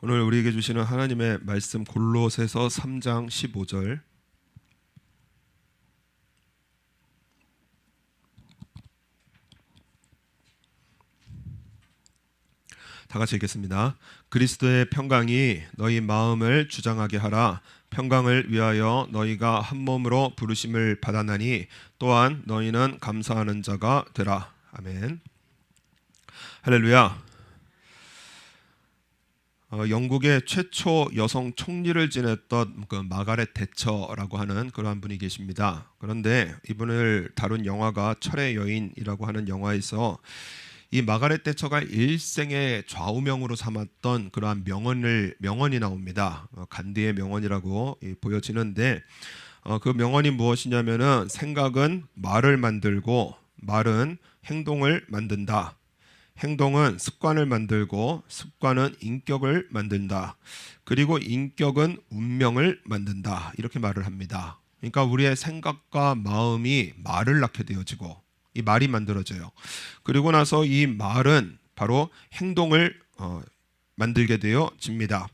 오늘 우리에게 주시는 하나님의 말씀 골로새서 3장 15절 다 같이 읽겠습니다. 그리스도의 평강이 너희 마음을 주장하게 하라. 평강을 위하여 너희가 한 몸으로 부르심을 받았나니 또한 너희는 감사하는 자가 되라. 아멘. 할렐루야. 영국의 최초 여성 총리를 지냈던 그 마가렛 대처라고 하는 그러한 분이 계십니다. 그런데 이분을 다룬 영화가 철의 여인이라고 하는 영화에서 이 마가렛 대처가 일생의 좌우명으로 삼았던 그러한 명언이 나옵니다. 간디의 명언이라고 보여지는데 그 명언이 무엇이냐면은 생각은 말을 만들고 말은 행동을 만든다. 행동은 습관을 만들고 습관은 인격을 만든다. 그리고 인격은 운명을 만든다. 이렇게 말을 합니다. 그러니까 우리의 생각과 마음이 말을 낳게 되어지고 이 말이 만들어져요. 그리고 나서 이 말은 바로 행동을 만들게 되어집니다.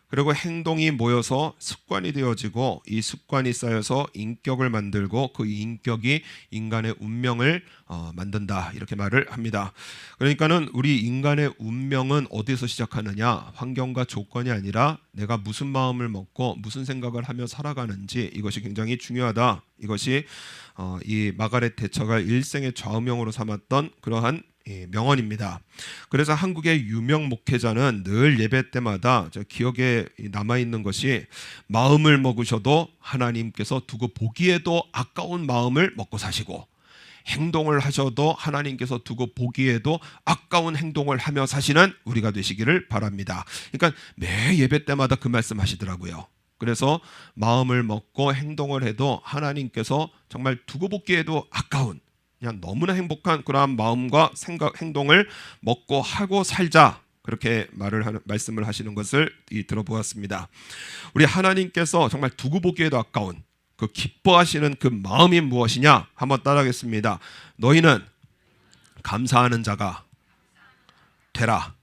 그리고 행동이 모여서 습관이 되어지고 이 습관이 쌓여서 인격을 만들고 그 인격이 인간의 운명을 만든다. 이렇게 말을 합니다. 그러니까는 우리 인간의 운명은 어디서 시작하느냐? 환경과 조건이 아니라 내가 무슨 마음을 먹고 무슨 생각을 하며 살아가는지 이것이 굉장히 중요하다. 이것이 이 마가렛 대처가 일생의 좌우명으로 삼았던 그러한 명언입니다. 그래서 한국의 유명 목회자는 늘 예배 때마다 기억에 남아있는 것이 마음을 먹으셔도 하나님께서 두고 보기에도 아까운 마음을 먹고 사시고 행동을 하셔도 하나님께서 두고 보기에도 아까운 행동을 하며 사시는 우리가 되시기를 바랍니다. 그러니까 매 예배 때마다 그 말씀 하시더라고요. 그래서 마음을 먹고 행동을 해도 하나님께서 정말 두고 보기에도 아까운 그냥 너무나 행복한 그러한 마음과 생각, 행동을 먹고 하고 살자 그렇게 말씀을 하시는 것을 들어보았습니다. 우리 하나님께서 정말 두고 보기에도 아까운 그 기뻐하시는 그 마음이 무엇이냐 한번 따라하겠습니다. 너희는 감사하는 자가 되라.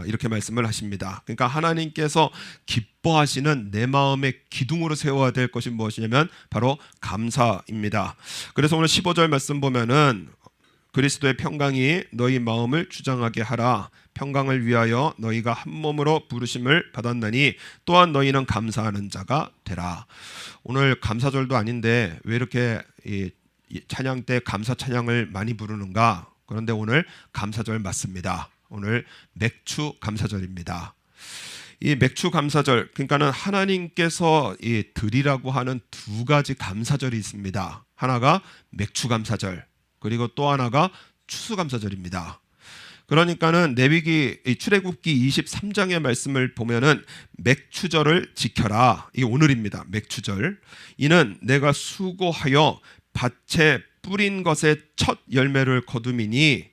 이렇게 말씀을 하십니다. 그러니까 하나님께서 기뻐하시는 내 마음의 기둥으로 세워야 될 것이 무엇이냐면 바로 감사입니다. 그래서 오늘 15절 말씀 보면은 그리스도의 평강이 너희 마음을 주장하게 하라. 평강을 위하여 너희가 한 몸으로 부르심을 받았나니 또한 너희는 감사하는 자가 되라. 오늘 감사절도 아닌데 왜 이렇게 이 찬양 때 감사 찬양을 많이 부르는가? 그런데 오늘 감사절 맞습니다. 오늘 맥주 감사절입니다. 이 맥주 감사절 그러니까는 하나님께서 이 드리라고 하는 두 가지 감사절이 있습니다. 하나가 맥주 감사절 그리고 또 하나가 추수 감사절입니다. 그러니까는 출애굽기 23장의 말씀을 보면은 맥추절을 지켜라. 이게 오늘입니다. 맥추절. 이는 내가 수고하여 밭에 뿌린 것의 첫 열매를 거둠이니라.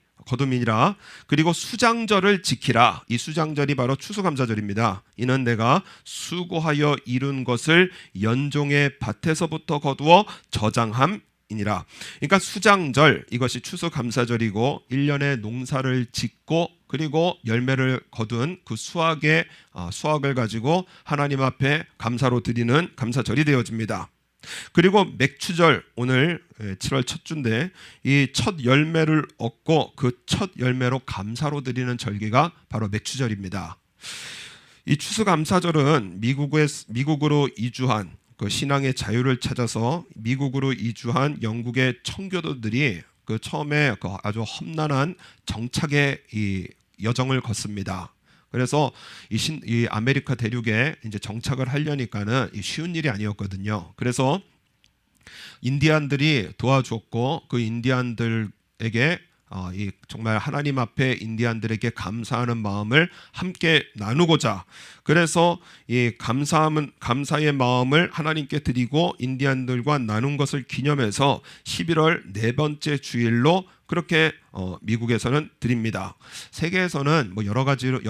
그리고 수장절을 지키라. 이 수장절이 바로 추수감사절입니다. 이는 내가 수고하여 이룬 것을 연종의 밭에서부터 거두어 저장함이니라. 그러니까 수장절 이것이 추수감사절이고 1년의 농사를 짓고 그리고 열매를 거둔 그 수확을 가지고 하나님 앞에 감사로 드리는 감사절이 되어집니다. 그리고 맥추절 오늘 7월 첫 주인데 이 첫 열매를 얻고 그 첫 열매로 감사로 드리는 절기가 바로 맥추절입니다. 이 추수감사절은 미국으로 이주한 그 신앙의 자유를 찾아서 미국으로 이주한 영국의 청교도들이 그 처음에 그 아주 험난한 정착의 이 여정을 걷습니다. 그래서 이 아메리카 대륙에 이제 정착을 하려니까는 쉬운 일이 아니었거든요. 그래서 인디안들이 도와줬고 그 인디안들에게 정말 하나님 앞에 인디안들에게 감사하는 마음을 함께 나누고자 그래서 이 감사의 마음을 하나님께 드리고 인디안들과 나눈 것을 기념해서 11월 네 번째 주일로 그렇게 미국에서는 드립니다. 세계에서는 뭐 여러 가지로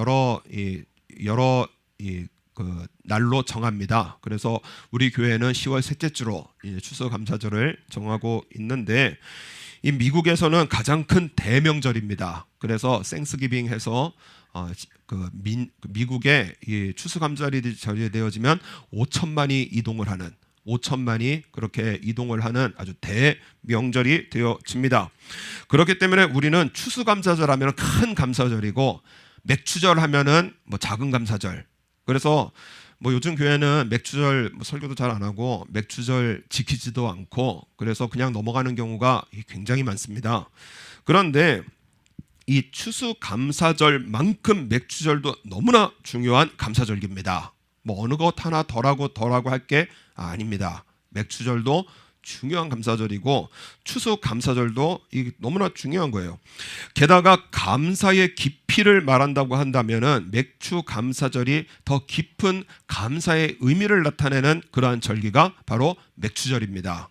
그 날로 정합니다. 그래서 우리 교회는 10월 셋째 주로 추수감사절을 정하고 있는데 이 미국에서는 가장 큰 대명절입니다. 그래서 생스기빙 해서 미국의 이 추수감사절이 되어지면 5천만이 이동을 하는 5천만이 그렇게 이동을 하는 아주 대명절이 되어집니다. 그렇기 때문에 우리는 추수감사절 하면 큰 감사절이고 맥추절 하면은 뭐 작은 감사절. 그래서 뭐 요즘 교회는 맥추절 설교도 잘 안 하고 맥추절 지키지도 않고 그래서 그냥 넘어가는 경우가 굉장히 많습니다. 그런데 이 추수감사절만큼 맥추절도 너무나 중요한 감사절기입니다. 뭐 어느 것 하나 덜하고 할 게 아닙니다. 맥추절도 중요한 감사절이고 추수감사절도 너무나 중요한 거예요. 게다가 감사의 깊이를 말한다고 한다면은 맥추감사절이 더 깊은 감사의 의미를 나타내는 그러한 절기가 바로 맥추절입니다.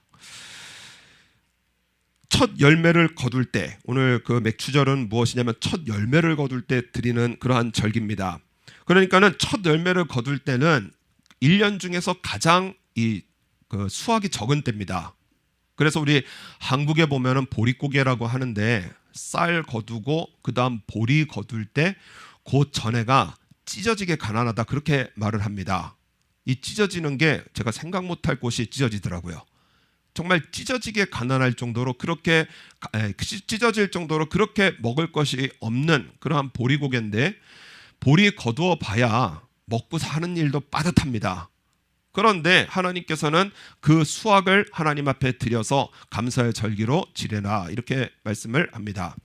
첫 열매를 거둘 때, 오늘 그 맥추절은 무엇이냐면 첫 열매를 거둘 때 드리는 그러한 절기입니다. 그러니까는 첫 열매를 거둘 때는 1년 중에서 가장 그 수확이 적은 때입니다. 그래서 우리 한국에 보면은 보릿고개라고 하는데 쌀 거두고 그다음 보리 거둘 때 그 전해가 찢어지게 가난하다 그렇게 말을 합니다. 이 찢어지는 게 제가 생각 못할 곳이 찢어지더라고요. 정말 찢어지게 가난할 정도로 그렇게 찢어질 정도로 그렇게 먹을 것이 없는 그러한 보리고개인데 보리 거두어 봐야 먹고 사는 일도 빠듯합니다. 그런데 하나님께서는 그 수확을 하나님 앞에 드려서 감사의 절기로 지내라 이렇게 말씀을 합니다.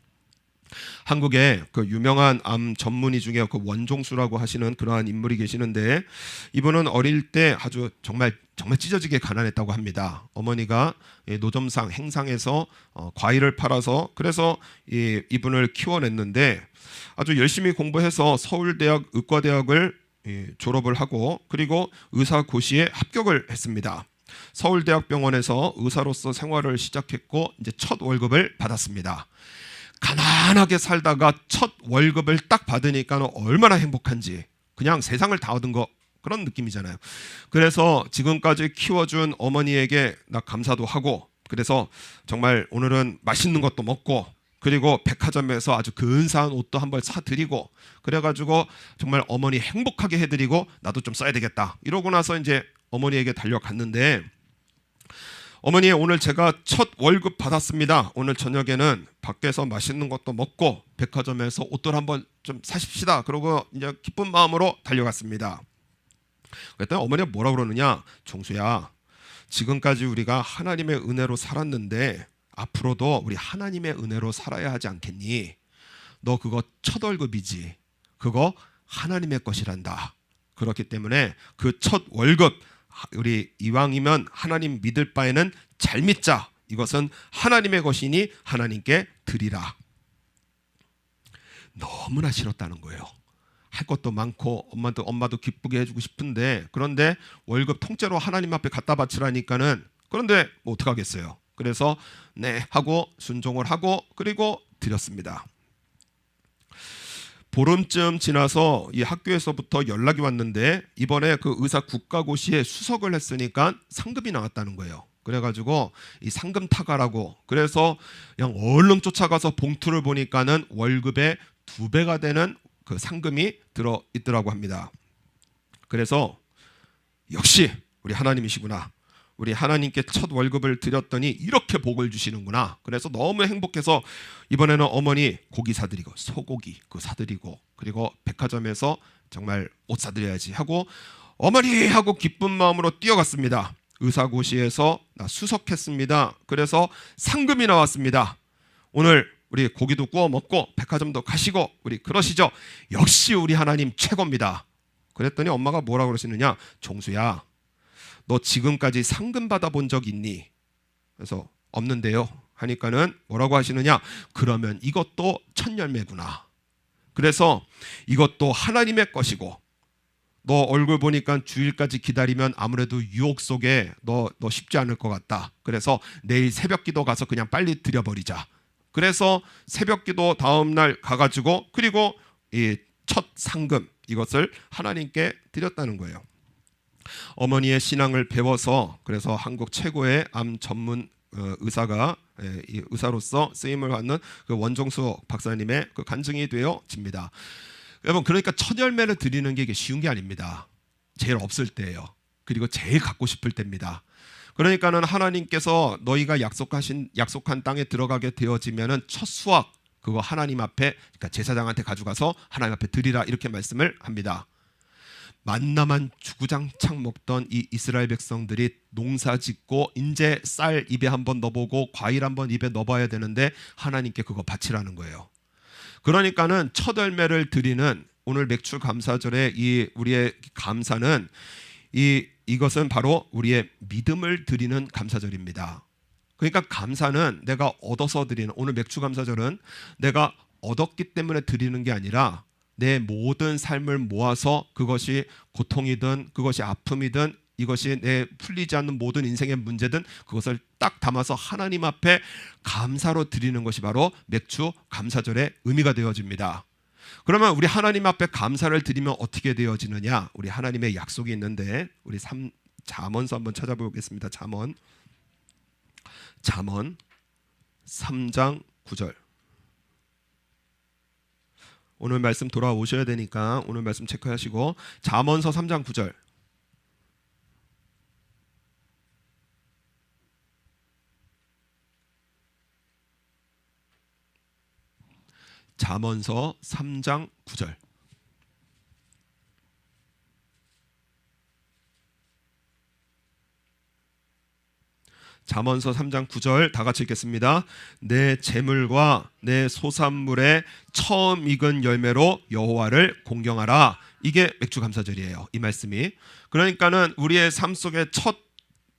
한국에 그 유명한 암 전문의 중에 그 원종수라고 하시는 그러한 인물이 계시는데 이분은 어릴 때 아주 정말 찢어지게 가난했다고 합니다. 어머니가 노점상 행상에서 과일을 팔아서 그래서 이분을 키워냈는데 아주 열심히 공부해서 서울대학 의과대학을 졸업을 하고 그리고 의사고시에 합격을 했습니다. 서울대학병원에서 의사로서 생활을 시작했고 이제 첫 월급을 받았습니다. 가난하게 살다가 첫 월급을 딱 받으니까 얼마나 행복한지 그냥 세상을 다 얻은 거 그런 느낌이잖아요. 그래서 지금까지 키워준 어머니에게 나 감사도 하고 그래서 정말 오늘은 맛있는 것도 먹고 그리고 백화점에서 아주 근사한 옷도 한벌 사드리고 그래가지고 정말 어머니 행복하게 해드리고 나도 좀 써야 되겠다 이러고 나서 이제 어머니에게 달려갔는데 어머니 오늘 제가 첫 월급 받았습니다. 오늘 저녁에는 밖에서 맛있는 것도 먹고 백화점에서 옷들 한번 좀 사십시다. 그러고 이제 기쁜 마음으로 달려갔습니다. 그랬더니 어머니가 뭐라 그러느냐? 종수야 지금까지 우리가 하나님의 은혜로 살았는데 앞으로도 우리 하나님의 은혜로 살아야 하지 않겠니? 너 그거 첫 월급이지. 그거 하나님의 것이란다. 그렇기 때문에 그 첫 월급 우리 이왕이면 하나님 믿을 바에는 잘 믿자. 이것은 하나님의 것이니 하나님께 드리라. 너무나 싫었다는 거예요. 할 것도 많고 엄마도 기쁘게 해주고 싶은데 그런데 월급 통째로 하나님 앞에 갖다 바치라니까는 그런데 뭐 어떡하겠어요. 그래서 네 하고 순종을 하고 그리고 드렸습니다. 보름쯤 지나서 이 학교에서부터 연락이 왔는데 이번에 그 의사 국가고시에 수석을 했으니까 상금이 나왔다는 거예요. 그래가지고 이 상금 타가라고 그래서 그냥 얼른 쫓아가서 봉투를 보니까는 월급의 2배가 되는 그 상금이 들어 있더라고 합니다. 그래서 역시 우리 하나님이시구나. 우리 하나님께 첫 월급을 드렸더니 이렇게 복을 주시는구나. 그래서 너무 행복해서 이번에는 어머니 고기 사드리고 소고기 그거 사드리고 그리고 백화점에서 정말 옷 사드려야지 하고 어머니 하고 기쁜 마음으로 뛰어갔습니다. 의사고시에서 나 수석했습니다. 그래서 상금이 나왔습니다. 오늘 우리 고기도 구워 먹고 백화점도 가시고 우리 그러시죠. 역시 우리 하나님 최고입니다. 그랬더니 엄마가 뭐라 그러시느냐? 종수야 너 지금까지 상금 받아본 적 있니? 그래서 없는데요 하니까는 뭐라고 하시느냐? 그러면 이것도 첫 열매구나. 그래서 이것도 하나님의 것이고 너 얼굴 보니까 주일까지 기다리면 아무래도 유혹 속에 너 쉽지 않을 것 같다. 그래서 내일 새벽기도 가서 그냥 빨리 드려버리자. 그래서 새벽기도 다음날 가가지고 그리고 이 첫 상금 이것을 하나님께 드렸다는 거예요. 어머니의 신앙을 배워서 그래서 한국 최고의 암 전문 의사가 의사로서 쓰임을 받는 그 원종수 박사님의 그 간증이 되어집니다. 여러분, 그러니까 첫 열매를 드리는 게 이게 쉬운 게 아닙니다. 제일 없을 때예요. 그리고 제일 갖고 싶을 때입니다. 그러니까는 하나님께서 너희가 약속한 땅에 들어가게 되어지면은 첫 수확 그거 하나님 앞에, 그러니까 제사장한테 가져가서 하나님 앞에 드리라, 이렇게 말씀을 합니다. 만나만 주구장창 먹던 이 이스라엘 백성들이 농사 짓고 이제 쌀 입에 한번 넣어보고 과일 한번 입에 넣어봐야 되는데 하나님께 그거 바치라는 거예요. 그러니까는 첫 열매를 드리는 오늘 맥주 감사절의 이 우리의 감사는 이것은 바로 우리의 믿음을 드리는 감사절입니다. 그러니까 감사는 내가 얻어서 드리는, 오늘 맥주 감사절은 내가 얻었기 때문에 드리는 게 아니라 내 모든 삶을 모아서, 그것이 고통이든 그것이 아픔이든 이것이 내 풀리지 않는 모든 인생의 문제든 그것을 딱 담아서 하나님 앞에 감사로 드리는 것이 바로 맥주 감사절의 의미가 되어집니다. 그러면 우리 하나님 앞에 감사를 드리면 어떻게 되어지느냐? 우리 하나님의 약속이 있는데 우리 잠언서 한번 찾아보겠습니다. 잠언 3장 9절. 오늘 말씀 돌아오셔야 되니까 오늘 말씀 체크하시고, 잠언서 3장 9절. 잠언서 3장 9절. 잠언서 3장 9절 다 같이 읽겠습니다. 내 재물과 내 소산물의 처음 익은 열매로 여호와를 공경하라. 이게 맥주 감사절이에요. 이 말씀이. 그러니까는 우리의 삶 속에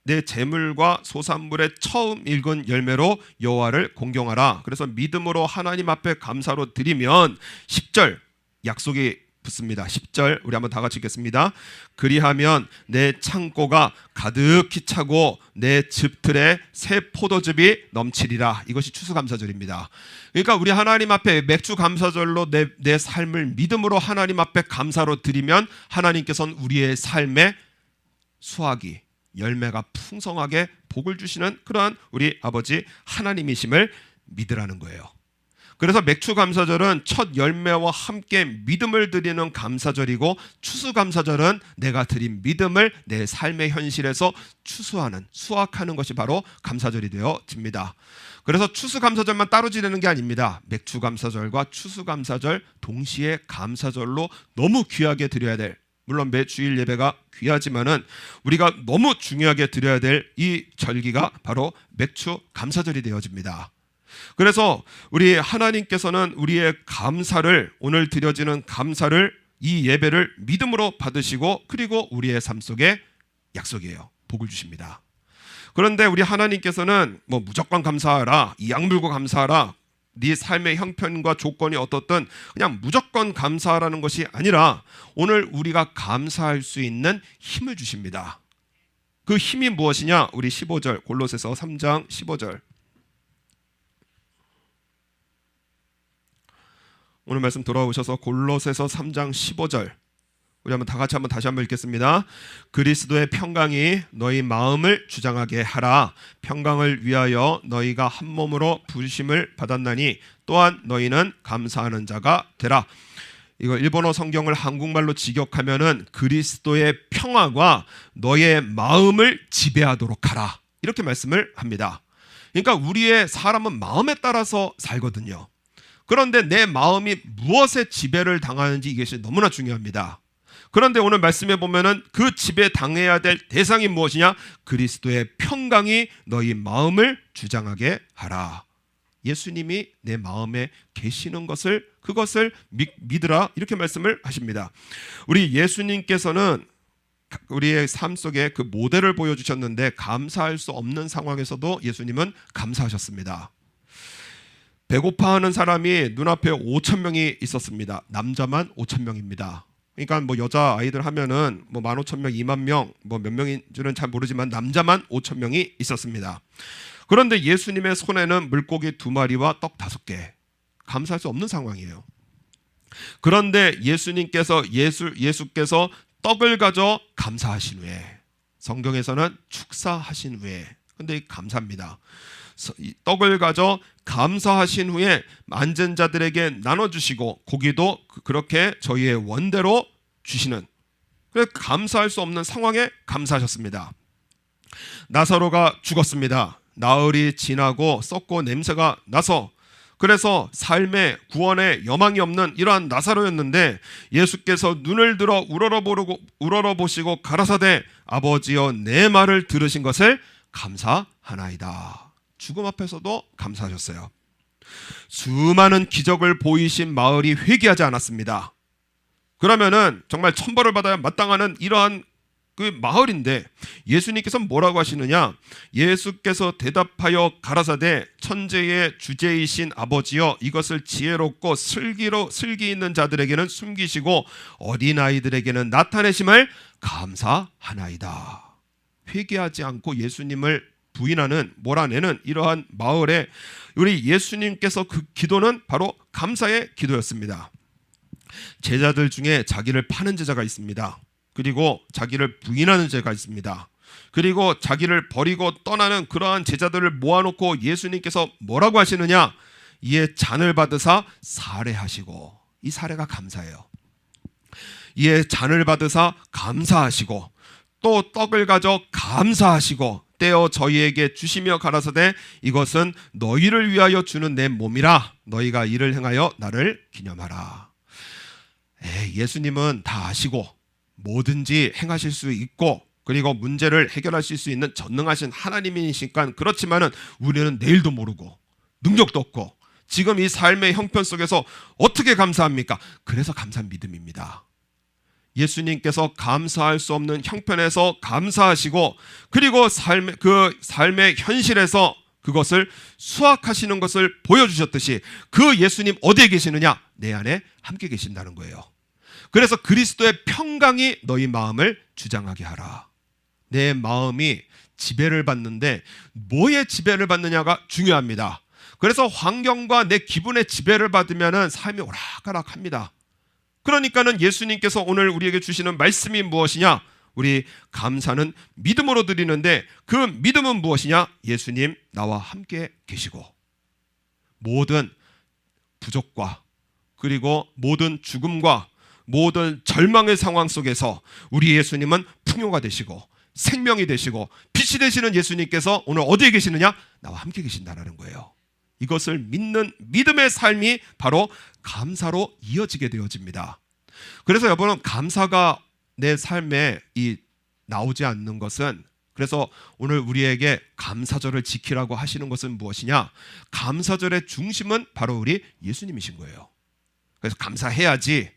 내 재물과 소산물의 처음 익은 열매로 여호와를 공경하라. 그래서 믿음으로 하나님 앞에 감사로 드리면 10절 약속이 붙습니다. 10절 우리 한번 다 같이 읽겠습니다. 그리하면 내 창고가 가득히 차고 내 즙틀에 새 포도즙이 넘치리라. 이것이 추수감사절입니다. 그러니까 우리 하나님 앞에 맥주 감사절로 내 삶을 믿음으로 하나님 앞에 감사로 드리면 하나님께서는 우리의 삶에 수확이, 열매가 풍성하게 복을 주시는 그러한 우리 아버지 하나님이심을 믿으라는 거예요. 그래서 맥주 감사절은 첫 열매와 함께 믿음을 드리는 감사절이고, 추수감사절은 내가 드린 믿음을 내 삶의 현실에서 수확하는 것이 바로 감사절이 되어집니다. 그래서 추수감사절만 따로 지내는 게 아닙니다. 맥주 감사절과 추수감사절 동시에 감사절로 너무 귀하게 드려야 될, 물론 매 주일 예배가 귀하지만은 우리가 너무 중요하게 드려야 될 이 절기가 바로 맥주 감사절이 되어집니다. 그래서 우리 하나님께서는 우리의 감사를, 오늘 드려지는 감사를, 이 예배를 믿음으로 받으시고, 그리고 우리의 삶 속에 약속이에요. 복을 주십니다. 그런데 우리 하나님께서는 뭐 무조건 감사하라, 이악 물고 감사하라, 네 삶의 형편과 조건이 어떻든 그냥 무조건 감사하라는 것이 아니라 오늘 우리가 감사할 수 있는 힘을 주십니다. 그 힘이 무엇이냐? 우리 15절, 골로새서 3장 15절. 오늘 말씀 돌아오셔서 골로새서 3장 15절 우리 다시 한번 읽겠습니다. 그리스도의 평강이 너희 마음을 주장하게 하라. 평강을 위하여 너희가 한 몸으로 부르심을 받았나니 또한 너희는 감사하는 자가 되라. 이거 일본어 성경을 한국말로 직역하면은 그리스도의 평화가 너의 마음을 지배하도록 하라. 이렇게 말씀을 합니다. 그러니까 우리의 사람은 마음에 따라서 살거든요. 그런데 내 마음이 무엇에 지배를 당하는지 이것이 너무나 중요합니다. 그런데 오늘 말씀해 보면은 그 지배 당해야 될 대상이 무엇이냐? 그리스도의 평강이 너희 마음을 주장하게 하라. 예수님이 내 마음에 계시는 그것을 믿으라. 이렇게 말씀을 하십니다. 우리 예수님께서는 우리의 삶 속에 그 모델을 보여주셨는데 감사할 수 없는 상황에서도 예수님은 감사하셨습니다. 배고파하는 사람이 눈앞에 5,000명이 있었습니다. 남자만 5,000명입니다. 그러니까 뭐 여자 아이들 하면은 뭐 15,000명, 20,000명, 뭐 몇 명인 줄은 잘 모르지만 남자만 5,000명이 있었습니다. 그런데 예수님의 손에는 물고기 2마리와 떡 5개. 감사할 수 없는 상황이에요. 그런데 예수께서 떡을 가져 감사하신 후에, 성경에서는 축사하신 후에, 근데 감사합니다. 떡을 가져 감사하신 후에 앉은 자들에게 나눠주시고 고기도 그렇게 저희의 원대로 주시는, 그래서 감사할 수 없는 상황에 감사하셨습니다. 나사로가 죽었습니다. 나흘이 지나고 썩고 냄새가 나서, 그래서 삶의 구원의 여망이 없는 이러한 나사로였는데 예수께서 눈을 들어 우러러보시고 가라사대 아버지여 내 말을 들으신 것을 감사하나이다. 죽음 앞에서도 감사하셨어요. 수많은 기적을 보이신 마을이 회개하지 않았습니다. 그러면은 정말 천벌을 받아야 마땅하는 이러한 그 마을인데 예수님께서 뭐라고 하시느냐? 예수께서 대답하여 가라사대 천재의 주제이신 아버지여 이것을 지혜롭고 슬기 있는 자들에게는 숨기시고 어린아이들에게는 나타내심을 감사하나이다. 회개하지 않고 예수님을 부인하는, 몰아내는 이러한 마을에 우리 예수님께서 그 기도는 바로 감사의 기도였습니다. 제자들 중에 자기를 파는 제자가 있습니다. 그리고 자기를 부인하는 제자가 있습니다. 그리고 자기를 버리고 떠나는 그러한 제자들을 모아놓고 예수님께서 뭐라고 하시느냐? 이에 잔을 받으사 사례하시고, 이 사례가 감사해요. 이에 잔을 받으사 감사하시고 또 떡을 가져 감사하시고 떼어 저희에게 주시며 가라사대 이것은 너희를 위하여 주는 내 몸이라 너희가 이를 행하여 나를 기념하라. 예수님은 다 아시고 뭐든지 행하실 수 있고 그리고 문제를 해결하실 수 있는 전능하신 하나님이시니까 그렇지만은 우리는 내일도 모르고 능력도 없고 지금 이 삶의 형편 속에서 어떻게 감사합니까? 그래서 감사한 믿음입니다. 예수님께서 감사할 수 없는 형편에서 감사하시고 그리고 삶의 현실에서 그것을 수확하시는 것을 보여주셨듯이 그 예수님 어디에 계시느냐? 내 안에 함께 계신다는 거예요. 그래서 그리스도의 평강이 너희 마음을 주장하게 하라. 내 마음이 지배를 받는데 뭐에 지배를 받느냐가 중요합니다. 그래서 환경과 내 기분의 지배를 받으면 삶이 오락가락합니다. 그러니까는 예수님께서 오늘 우리에게 주시는 말씀이 무엇이냐? 우리 감사는 믿음으로 드리는데 그 믿음은 무엇이냐? 예수님 나와 함께 계시고 모든 부족과 그리고 모든 죽음과 모든 절망의 상황 속에서 우리 예수님은 풍요가 되시고 생명이 되시고 빛이 되시는 예수님께서 오늘 어디에 계시느냐? 나와 함께 계신다는 거예요. 이것을 믿는 믿음의 삶이 바로 감사로 이어지게 되어집니다. 그래서 여러분, 감사가 내 삶에 나오지 않는 것은, 그래서 오늘 우리에게 감사절을 지키라고 하시는 것은 무엇이냐? 감사절의 중심은 바로 우리 예수님이신 거예요. 그래서 감사해야지,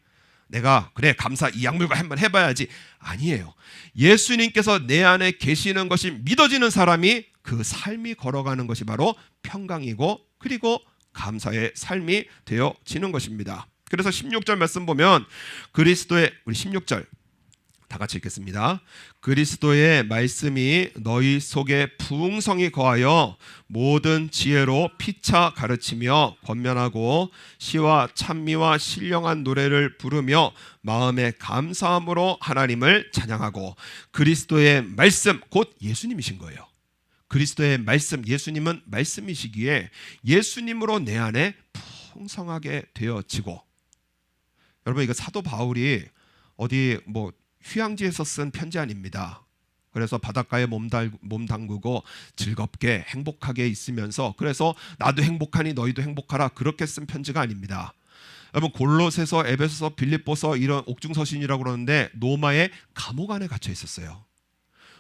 내가 그래 감사 이 약물과 한번 해봐야지, 아니에요. 예수님께서 내 안에 계시는 것이 믿어지는 사람이 그 삶이 걸어가는 것이 바로 평강이고 그리고 감사의 삶이 되어지는 것입니다. 그래서 16절 말씀 보면 그리스도의, 우리 16절 다 같이 읽겠습니다. 그리스도의 말씀이 너희 속에 풍성히 거하여 모든 지혜로 피차 가르치며 권면하고 시와 찬미와 신령한 노래를 부르며 마음에 감사함으로 하나님을 찬양하고. 그리스도의 말씀, 곧 예수님이신 거예요. 그리스도의 말씀, 예수님은 말씀이시기에 예수님으로 내 안에 풍성하게 되어지고. 여러분, 이거 사도 바울이 어디 휴양지에서 쓴 편지 아닙니다. 그래서 바닷가에 몸 담그고 즐겁게 행복하게 있으면서 그래서 나도 행복하니 너희도 행복하라 그렇게 쓴 편지가 아닙니다. 여러분, 골로새서, 에베소서, 빌립보서 이런 옥중서신이라고 그러는데 노마의 감옥 안에 갇혀 있었어요.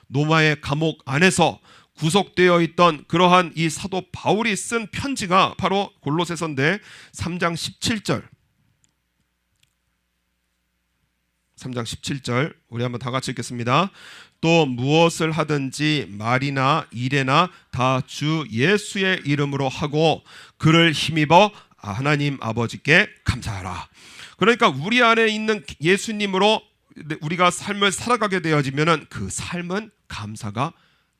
노마의 감옥 안에서 구속되어 있던 그러한 이 사도 바울이 쓴 편지가 바로 골로새서인데 3장 17절 우리 한번 다 같이 읽겠습니다. 또 무엇을 하든지 말이나 일에나 다 주 예수의 이름으로 하고 그를 힘입어 하나님 아버지께 감사하라. 그러니까 우리 안에 있는 예수님으로 우리가 삶을 살아가게 되어지면은 그 삶은 감사가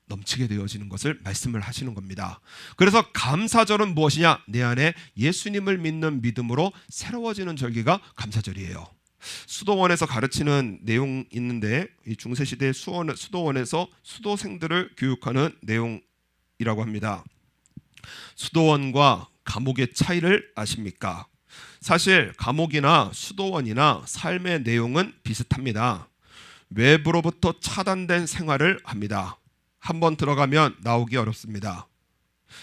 넘치게 되어지는 것을 말씀을 하시는 겁니다. 그래서 감사절은 무엇이냐? 내 안에 예수님을 믿는 믿음으로 새로워지는 절기가 감사절이에요. 수도원에서 가르치는 내용 있는데 이 중세시대 수도원에서 수도생들을 교육하는 내용이라고 합니다. 수도원과 감옥의 차이를 아십니까? 사실 감옥이나 수도원이나 삶의 내용은 비슷합니다. 외부로부터 차단된 생활을 합니다. 한번 들어가면 나오기 어렵습니다.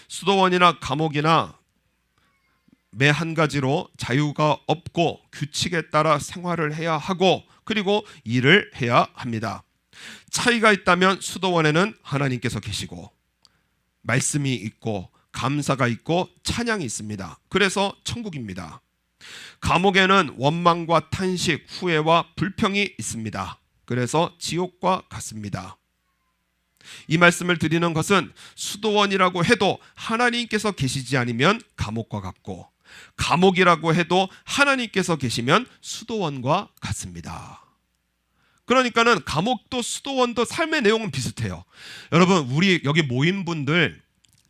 수도원이나 감옥이나 매 한 가지로 자유가 없고 규칙에 따라 생활을 해야 하고 그리고 일을 해야 합니다. 차이가 있다면 수도원에는 하나님께서 계시고 말씀이 있고 감사가 있고 찬양이 있습니다. 그래서 천국입니다. 감옥에는 원망과 탄식, 후회와 불평이 있습니다. 그래서 지옥과 같습니다. 이 말씀을 드리는 것은 수도원이라고 해도 하나님께서 계시지 않으면 감옥과 같고 감옥이라고 해도 하나님께서 계시면 수도원과 같습니다. 그러니까는 감옥도 수도원도 삶의 내용은 비슷해요. 여러분, 우리 여기 모인 분들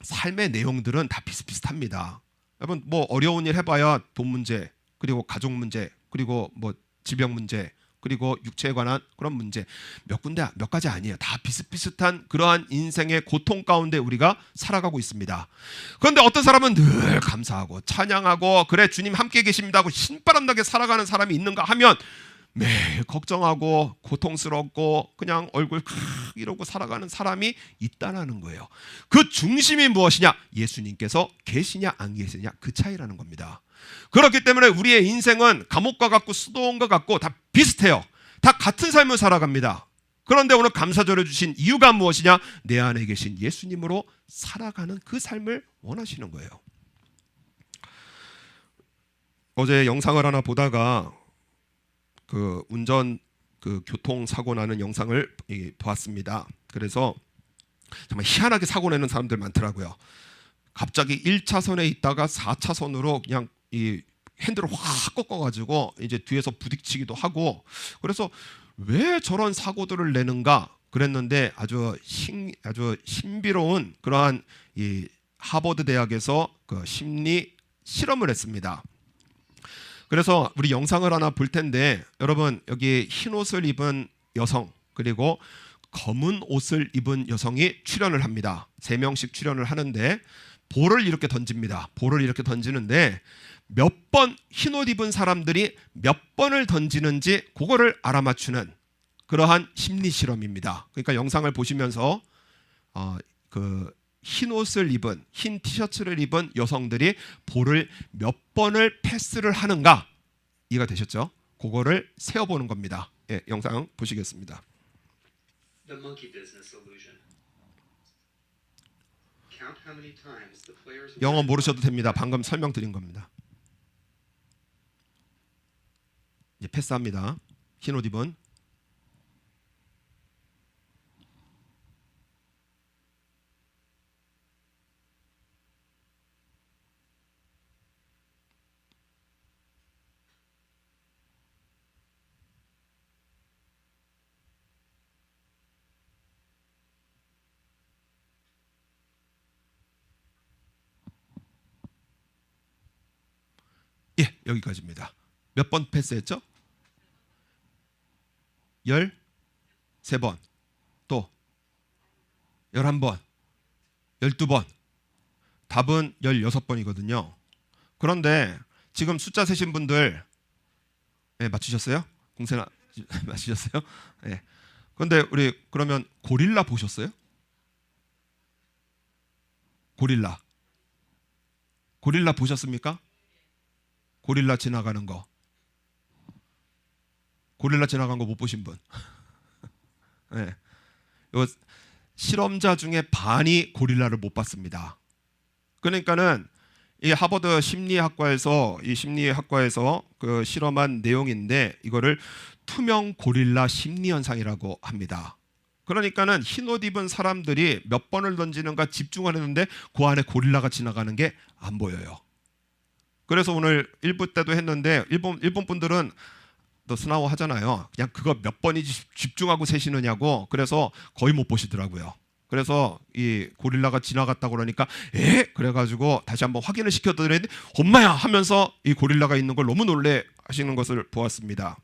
삶의 내용들은 다 비슷비슷합니다. 여러분, 뭐 어려운 일 해봐야 돈 문제, 그리고 가족 문제, 그리고 뭐 질병 문제, 그리고 육체에 관한 그런 문제 몇 군데 몇 가지 아니에요. 다 비슷비슷한 그러한 인생의 고통 가운데 우리가 살아가고 있습니다. 그런데 어떤 사람은 늘 감사하고 찬양하고 그래 주님 함께 계십니다 하고 신바람나게 살아가는 사람이 있는가 하면 매일 걱정하고 고통스럽고 그냥 얼굴 이러고 살아가는 사람이 있다는 거예요. 그 중심이 무엇이냐? 예수님께서 계시냐 안 계시냐 그 차이라는 겁니다. 그렇기 때문에 우리의 인생은 감옥과 같고 수도원과 같고 다 비슷해요. 다 같은 삶을 살아갑니다. 그런데 오늘 감사절을 주신 이유가 무엇이냐? 내 안에 계신 예수님으로 살아가는 그 삶을 원하시는 거예요. 어제 영상을 하나 보다가 그 운전 교통사고 나는 영상을 보았습니다. 그래서 정말 희한하게 사고 내는 사람들 많더라고요. 갑자기 1차선에 있다가 4차선으로 그냥 이 핸들을 확 꺾어가지고 이제 뒤에서 부딪히기도 하고 그래서 왜 저런 사고들을 내는가 그랬는데 아주 신비로운 그러한 이 하버드 대학에서 그 심리 실험을 했습니다. 그래서 우리 영상을 하나 볼 텐데 여러분 여기 흰 옷을 입은 여성 그리고 검은 옷을 입은 여성이 출연을 합니다. 3명씩 출연을 하는데 볼을 이렇게 던집니다. 볼을 이렇게 던지는데 몇 번 흰 옷 입은 사람들이 몇 번을 던지는지 그거를 알아맞추는 그러한 심리 실험입니다. 그러니까 영상을 보시면서 그 흰 옷을 입은 흰 티셔츠를 입은 여성들이 볼을 몇 번을 패스를 하는가 이해가 되셨죠? 그거를 세어보는 겁니다. 예, 영상 보시겠습니다. The monkey business illusion. Count how many times the players 영어 모르셔도 됩니다. 방금 설명드린 겁니다. 이제 패스합니다. 흰 옷 입은 예, 여기까지입니다. 몇 번 패스했죠? 13번, 또 11번, 12번. 답은 16번이거든요. 그런데 지금 숫자 세신 분들 예, 맞추셨어요? 공세나 맞추셨어요? 예. 그런데 우리 그러면 고릴라 보셨어요? 고릴라 보셨습니까? 고릴라 지나가는 거. 고릴라 지나간 거 못 보신 분. 네. 요 실험자 중에 반이 고릴라를 못 봤습니다. 그러니까는 이 하버드 심리학과에서 그 실험한 내용인데 이거를 투명 고릴라 심리 현상이라고 합니다. 그러니까는 흰 옷 입은 사람들이 몇 번을 던지는가 집중을 했는데 그 안에 고릴라가 지나가는 게 안 보여요. 그래서 오늘 1부 때도 했는데 일본 분들은 너 스나워 하잖아요. 그냥 그거 몇 번이 집중하고 세시느냐고. 그래서 거의 못 보시더라고요. 그래서 이 고릴라가 지나갔다고 그러니까 그래가지고 다시 한번 확인을 시켜드렸는데 엄마야 하면서 이 고릴라가 있는 걸 너무 놀래 하시는 것을 보았습니다.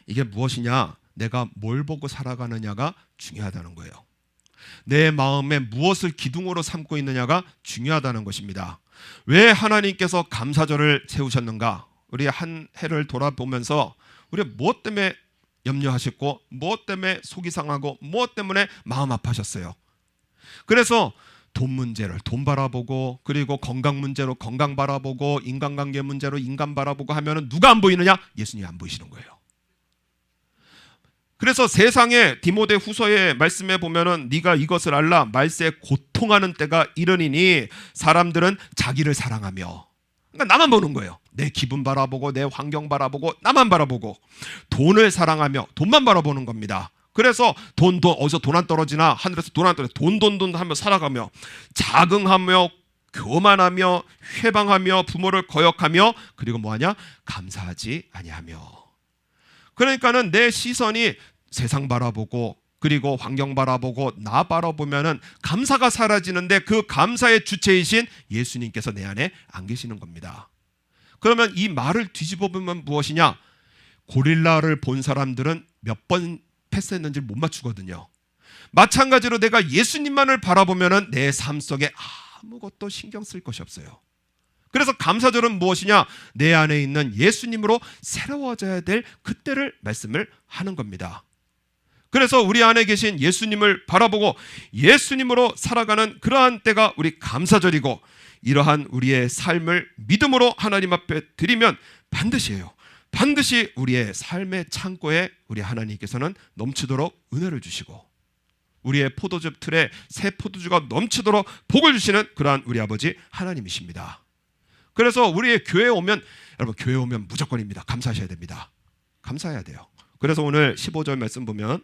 이게 무엇이냐? 내가 뭘 보고 살아가느냐가 중요하다는 거예요. 내 마음에 무엇을 기둥으로 삼고 있느냐가 중요하다는 것입니다. 왜 하나님께서 감사절을 세우셨는가? 우리 한 해를 돌아보면서 우리 무엇 때문에 염려하셨고 무엇 때문에 속이 상하고 무엇 때문에 마음 아파하셨어요? 그래서 돈 문제를 돈 바라보고, 그리고 건강 문제로 건강 바라보고, 인간관계 문제로 인간 바라보고 하면은 누가 안 보이느냐? 예수님이 안 보이시는 거예요. 그래서 세상에 디모데 후서의 말씀에 보면은 네가 이것을 알라, 말세에 고통하는 때가 이르니니 사람들은 자기를 사랑하며, 그러니까 나만 보는 거예요. 내 기분 바라보고 내 환경 바라보고 나만 바라보고 돈을 사랑하며 돈만 바라보는 겁니다. 그래서 돈 어디서 돈 안 떨어지나, 하늘에서 돈 안 떨어져, 돈 하며 살아가며 자긍하며 교만하며 회방하며 부모를 거역하며, 그리고 뭐하냐? 감사하지 아니하며. 그러니까는 내 시선이 세상 바라보고, 그리고 환경 바라보고 나 바라보면은 감사가 사라지는데, 그 감사의 주체이신 예수님께서 내 안에 안 계시는 겁니다. 그러면 이 말을 뒤집어 보면 무엇이냐? 고릴라를 본 사람들은 몇 번 패스했는지 못 맞추거든요. 마찬가지로 내가 예수님만을 바라보면은 내 삶 속에 아무것도 신경 쓸 것이 없어요. 그래서 감사절은 무엇이냐? 내 안에 있는 예수님으로 새로워져야 될 그때를 말씀을 하는 겁니다. 그래서 우리 안에 계신 예수님을 바라보고 예수님으로 살아가는 그러한 때가 우리 감사절이고, 이러한 우리의 삶을 믿음으로 하나님 앞에 드리면 반드시 우리의 삶의 창고에 우리 하나님께서는 넘치도록 은혜를 주시고, 우리의 포도즙 틀에 새 포도주가 넘치도록 복을 주시는 그러한 우리 아버지 하나님이십니다. 그래서 우리의 교회에 오면, 여러분 교회에 오면 무조건입니다. 감사하셔야 됩니다. 감사해야 돼요. 그래서 오늘 15절 말씀 보면,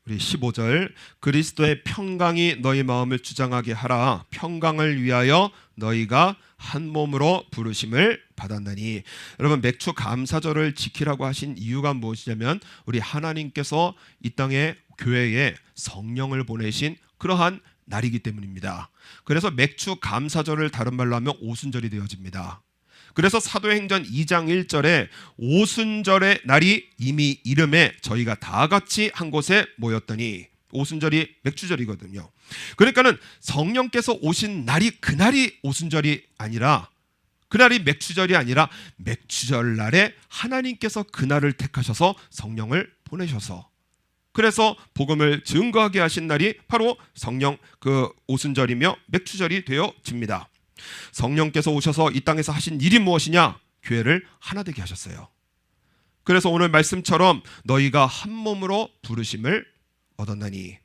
우리 15절, 그리스도의 평강이 너희 마음을 주장하게 하라. 평강을 위하여 너희가 한 몸으로 부르심을 받았나니. 여러분, 맥주 감사절을 지키라고 하신 이유가 무엇이냐면, 우리 하나님께서 이 땅에 교회에 성령을 보내신 그러한 날이기 때문입니다. 그래서 맥주 감사절을 다른 말로 하면 오순절이 되어집니다. 그래서 사도행전 2장 1절에 오순절의 날이 이미 이름에 저희가 다 같이 한 곳에 모였더니, 오순절이 맥주절이거든요. 그러니까는 성령께서 오신 날이 그날이 오순절이 아니라, 그날이 맥주절이 아니라 맥주절 날에 하나님께서 그날을 택하셔서 성령을 보내셔서, 그래서 복음을 증거하게 하신 날이 바로 성령 그 오순절이며 맥주절이 되어집니다. 성령께서 오셔서 이 땅에서 하신 일이 무엇이냐? 교회를 하나 되게 하셨어요. 그래서 오늘 말씀처럼 너희가 한 몸으로 부르심을 얻었나니.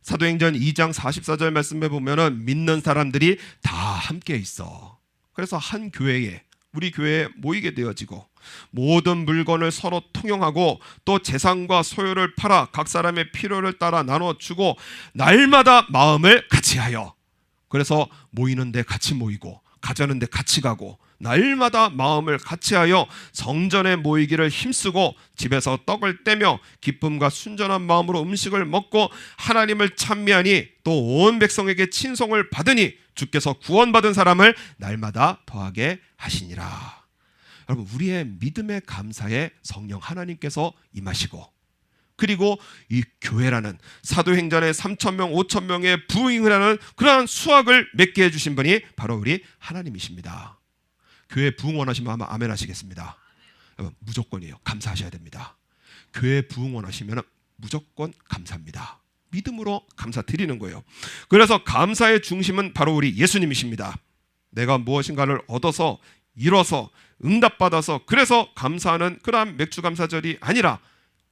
사도행전 2장 44절 말씀에 보면은 믿는 사람들이 다 함께 있어. 그래서 한 교회에, 우리 교회에 모이게 되어지고, 모든 물건을 서로 통용하고, 또 재산과 소유를 팔아 각 사람의 필요를 따라 나눠주고, 날마다 마음을 같이 하여, 그래서 모이는데 같이 모이고 가자는데 같이 가고, 날마다 마음을 같이하여 성전에 모이기를 힘쓰고 집에서 떡을 떼며 기쁨과 순전한 마음으로 음식을 먹고 하나님을 찬미하니, 또 온 백성에게 친송을 받으니 주께서 구원받은 사람을 날마다 더하게 하시니라. 여러분, 우리의 믿음의 감사에 성령 하나님께서 임하시고, 그리고 이 교회라는 사도행전의 3,000명 5,000명의 부흥을 하는 그러한 수확을 맺게 해주신 분이 바로 우리 하나님이십니다. 교회 부흥 원하시면 아마 아멘 하시겠습니다. 여러분, 무조건이에요. 감사하셔야 됩니다. 교회 부흥 원하시면 무조건 감사합니다. 믿음으로 감사 드리는 거예요. 그래서 감사의 중심은 바로 우리 예수님이십니다. 내가 무엇인가를 얻어서 이뤄서 응답받아서 그래서 감사하는 그러한 맥주 감사절이 아니라,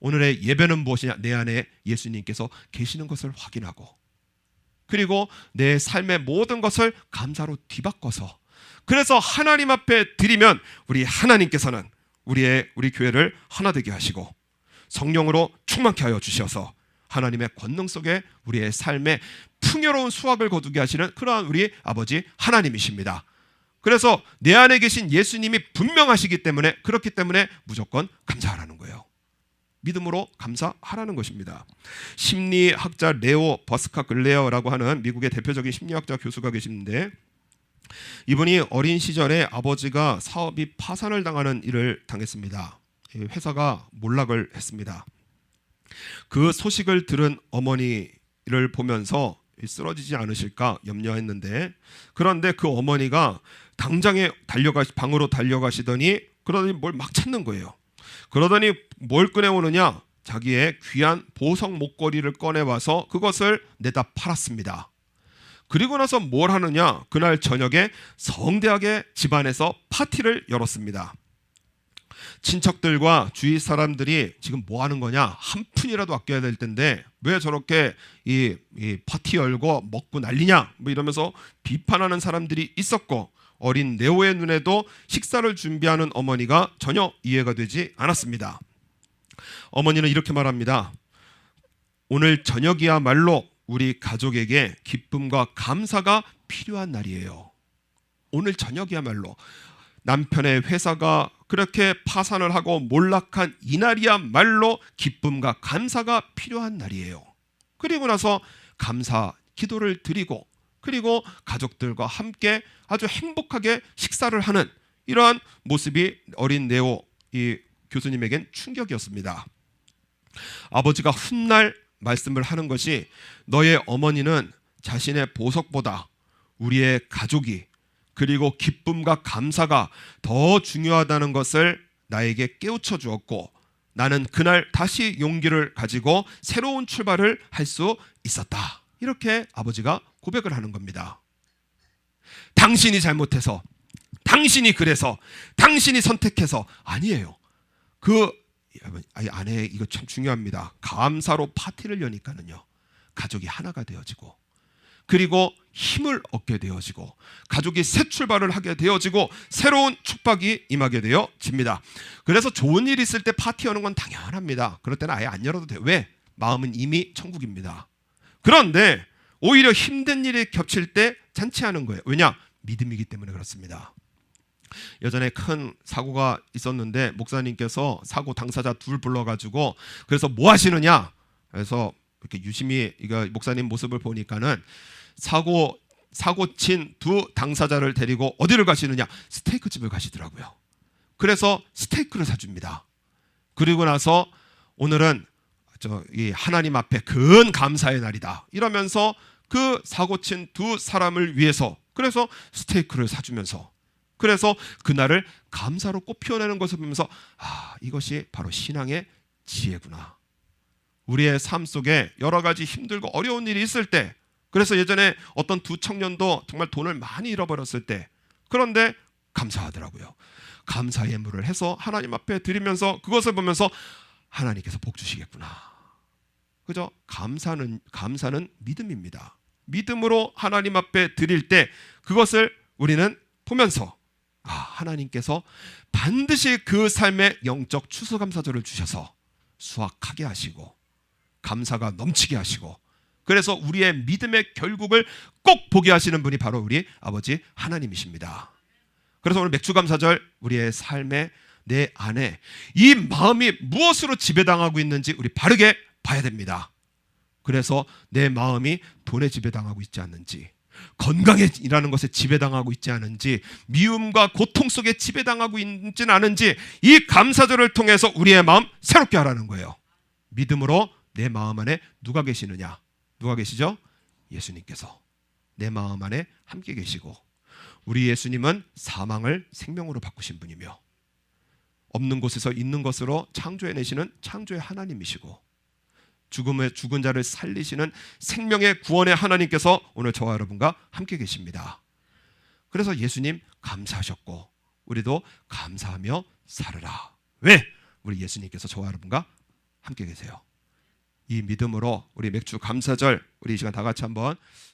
오늘의 예배는 무엇이냐? 내 안에 예수님께서 계시는 것을 확인하고, 그리고 내 삶의 모든 것을 감사로 뒤바꿔서, 그래서 하나님 앞에 드리면 우리 하나님께서는 우리 교회를 하나 되게 하시고 성령으로 충만케 하여 주셔서 하나님의 권능 속에 우리의 삶에 풍요로운 수확을 거두게 하시는 그러한 우리 아버지 하나님이십니다. 그래서 내 안에 계신 예수님이 분명하시기 때문에, 그렇기 때문에 무조건 감사하라는 거예요. 믿음으로 감사하라는 것입니다. 심리학자 레오 버스카글레어라고 하는 미국의 대표적인 심리학자 교수가 계시는데, 이분이 어린 시절에 아버지가 사업이 파산을 당하는 일을 당했습니다. 회사가 몰락을 했습니다. 그 소식을 들은 어머니를 보면서 쓰러지지 않으실까 염려했는데, 그런데 그 어머니가 당장에 방으로 달려가시더니 그러더니 뭘 막 찾는 거예요. 그러더니 뭘 꺼내오느냐, 자기의 귀한 보석 목걸이를 꺼내와서 그것을 내다 팔았습니다. 그리고 나서 뭘 하느냐, 그날 저녁에 성대하게 집안에서 파티를 열었습니다. 친척들과 주위 사람들이 지금 뭐 하는 거냐, 한 푼이라도 아껴야 될 텐데 왜 저렇게 이 파티 열고 먹고 난리냐, 뭐 이러면서 비판하는 사람들이 있었고, 어린 네오의 눈에도 식사를 준비하는 어머니가 전혀 이해가 되지 않았습니다. 어머니는 이렇게 말합니다. 오늘 저녁이야말로 우리 가족에게 기쁨과 감사가 필요한 날이에요. 오늘 저녁이야말로 남편의 회사가 그렇게 파산을 하고 몰락한 이날이야말로 기쁨과 감사가 필요한 날이에요. 그리고 나서 감사 기도를 드리고, 그리고 가족들과 함께 아주 행복하게 식사를 하는 이러한 모습이 어린 네오 이 교수님에겐 충격이었습니다. 아버지가 훗날 말씀을 하는 것이, 너의 어머니는 자신의 보석보다 우리의 가족이, 그리고 기쁨과 감사가 더 중요하다는 것을 나에게 깨우쳐 주었고, 나는 그날 다시 용기를 가지고 새로운 출발을 할 수 있었다. 이렇게 아버지가 고백을 하는 겁니다. 당신이 잘못해서, 당신이 그래서, 당신이 선택해서 아니에요. 아내 이거 참 중요합니다. 감사로 파티를 여니까는요, 가족이 하나가 되어지고, 그리고 힘을 얻게 되어지고, 가족이 새 출발을 하게 되어지고, 새로운 축복이 임하게 되어집니다. 그래서 좋은 일 있을 때 파티하는 건 당연합니다. 그럴 때는 아예 안 열어도 돼요. 왜? 마음은 이미 천국입니다. 그런데 오히려 힘든 일이 겹칠 때 잔치하는 거예요. 왜냐? 믿음이기 때문에 그렇습니다. 예전에 큰 사고가 있었는데 목사님께서 사고 당사자 둘 불러가지고, 그래서 뭐 하시느냐, 그래서 이렇게 유심히 이거 목사님 모습을 보니까는 사고 친 두 당사자를 데리고 어디를 가시느냐, 스테이크 집을 가시더라고요. 그래서 스테이크를 사줍니다. 그리고 나서 오늘은 이 하나님 앞에 큰 감사의 날이다 이러면서 그 사고 친 두 사람을 위해서, 그래서 스테이크를 사주면서, 그래서 그날을 감사로 꽃 피워내는 것을 보면서, 이것이 바로 신앙의 지혜구나. 우리의 삶 속에 여러 가지 힘들고 어려운 일이 있을 때, 그래서 예전에 어떤 두 청년도 정말 돈을 많이 잃어버렸을 때, 그런데 감사하더라고요. 감사 예물을 해서 하나님 앞에 드리면서 그것을 보면서 하나님께서 복 주시겠구나. 그죠? 감사는 믿음입니다. 믿음으로 하나님 앞에 드릴 때 그것을 우리는 보면서, 하나님께서 반드시 그 삶에 영적 추수감사절을 주셔서 수확하게 하시고 감사가 넘치게 하시고, 그래서 우리의 믿음의 결국을 꼭 보게 하시는 분이 바로 우리 아버지 하나님이십니다. 그래서 오늘 맥주감사절 우리의 삶에 내 안에 이 마음이 무엇으로 지배당하고 있는지 우리 바르게 봐야 됩니다. 그래서 내 마음이 돈에 지배당하고 있지 않는지, 건강이라는 것에 지배당하고 있지 않은지, 미움과 고통 속에 지배당하고 있지는 않은지, 이 감사절을 통해서 우리의 마음 새롭게 하라는 거예요. 믿음으로 내 마음 안에 누가 계시느냐? 누가 계시죠? 예수님께서 내 마음 안에 함께 계시고, 우리 예수님은 사망을 생명으로 바꾸신 분이며 없는 곳에서 있는 것으로 창조해내시는 창조의 하나님이시고, 죽은 자를 살리시는 생명의 구원의 하나님께서 오늘 저와 여러분과 함께 계십니다. 그래서 예수님 감사하셨고 우리도 감사하며 살으라. 왜? 우리 예수님께서 저와 여러분과 함께 계세요. 이 믿음으로 우리 맥주 감사절 우리 이 시간 다 같이 한번